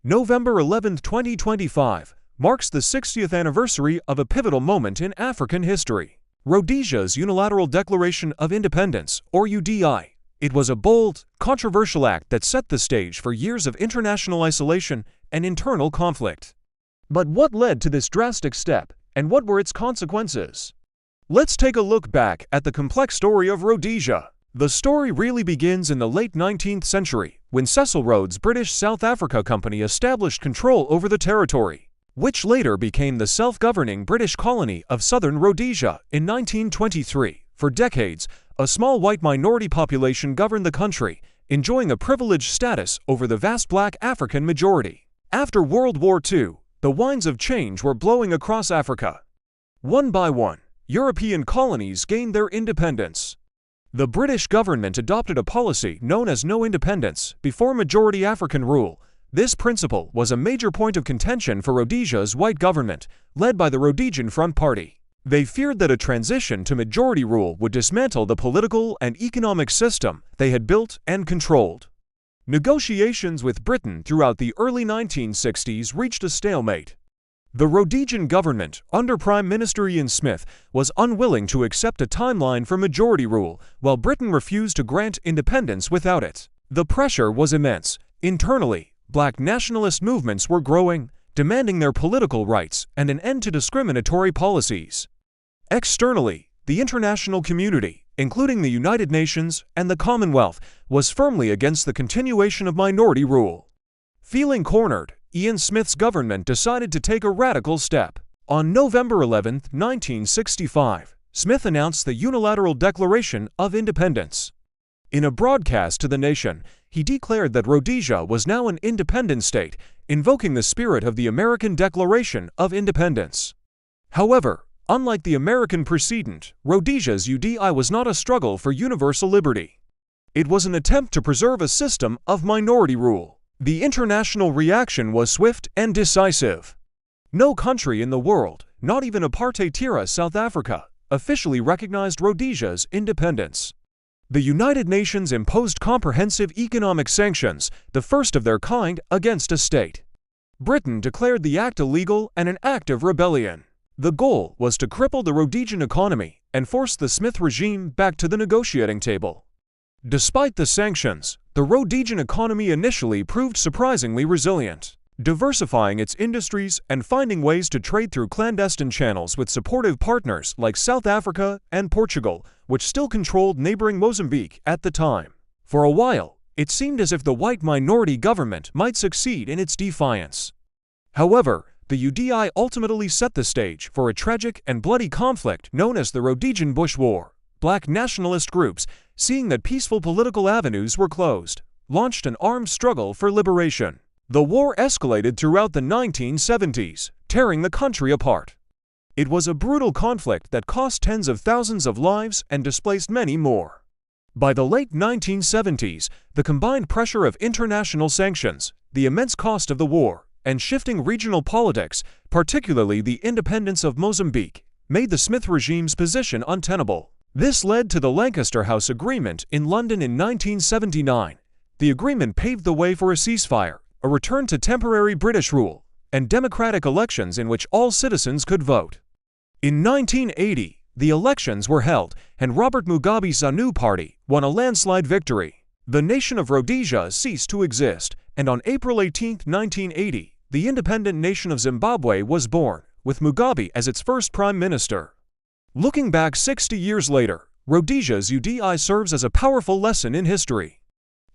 November 11, 2025, marks the 60th anniversary of a pivotal moment in African history, Rhodesia's Unilateral Declaration of Independence, or UDI. It was a bold, controversial act that set the stage for years of international isolation and internal conflict. But what led to this drastic step, and what were its consequences? Let's take a look back at the complex story of Rhodesia. The story really begins in the late 19th century, when Cecil Rhodes' British South Africa Company established control over the territory, which later became the self-governing British colony of Southern Rhodesia in 1923. For decades, a small white minority population governed the country, enjoying a privileged status over the vast black African majority. After World War II, the winds of change were blowing across Africa. One by one, European colonies gained their independence. The British government adopted a policy known as no independence before majority African rule. This principle was a major point of contention for Rhodesia's white government, led by the Rhodesian Front Party. They feared that a transition to majority rule would dismantle the political and economic system they had built and controlled. Negotiations with Britain throughout the early 1960s reached a stalemate. The Rhodesian government, under Prime Minister Ian Smith, was unwilling to accept a timeline for majority rule, while Britain refused to grant independence without it. The pressure was immense. Internally, black nationalist movements were growing, demanding their political rights and an end to discriminatory policies. Externally, the international community, including the United Nations and the Commonwealth, was firmly against the continuation of minority rule. Feeling cornered, Ian Smith's government decided to take a radical step. On November 11, 1965, Smith announced the Unilateral Declaration of Independence. In a broadcast to the nation, he declared that Rhodesia was now an independent state, invoking the spirit of the American Declaration of Independence. However, unlike the American precedent, Rhodesia's UDI was not a struggle for universal liberty. It was an attempt to preserve a system of minority rule. The international reaction was swift and decisive. No country in the world, not even apartheid-era South Africa, officially recognized Rhodesia's independence. The United Nations imposed comprehensive economic sanctions, the first of their kind, against a state. Britain declared the act illegal and an act of rebellion. The goal was to cripple the Rhodesian economy and force the Smith regime back to the negotiating table. Despite the sanctions, the Rhodesian economy initially proved surprisingly resilient, diversifying its industries and finding ways to trade through clandestine channels with supportive partners like South Africa and Portugal, which still controlled neighboring Mozambique at the time. For a while, it seemed as if the white minority government might succeed in its defiance. However, the UDI ultimately set the stage for a tragic and bloody conflict known as the Rhodesian Bush War. Black nationalist groups, seeing that peaceful political avenues were closed, launched an armed struggle for liberation. The war escalated throughout the 1970s, tearing the country apart. It was a brutal conflict that cost tens of thousands of lives and displaced many more. By the late 1970s, the combined pressure of international sanctions, the immense cost of the war, and shifting regional politics, particularly the independence of Mozambique, made the Smith regime's position untenable. This led to the Lancaster House Agreement in London in 1979. The agreement paved the way for a ceasefire, a return to temporary British rule, and democratic elections in which all citizens could vote. In 1980, the elections were held, and Robert Mugabe's ZANU party won a landslide victory. The nation of Rhodesia ceased to exist, and on April 18, 1980, the independent nation of Zimbabwe was born, with Mugabe as its first prime minister. Looking back 60 years later, Rhodesia's UDI serves as a powerful lesson in history.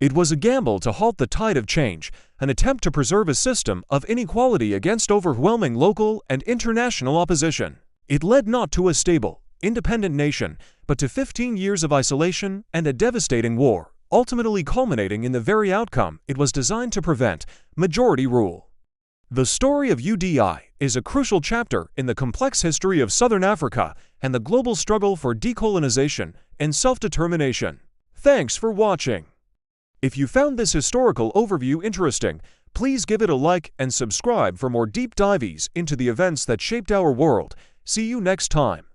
It was a gamble to halt the tide of change, an attempt to preserve a system of inequality against overwhelming local and international opposition. It led not to a stable, independent nation, but to 15 years of isolation and a devastating war, ultimately culminating in the very outcome it was designed to prevent: majority rule. The story of UDI is a crucial chapter in the complex history of Southern Africa and the global struggle for decolonization and self-determination. Thanks for watching. If you found this historical overview interesting, please give it a like and subscribe for more deep dives into the events that shaped our world. See you next time.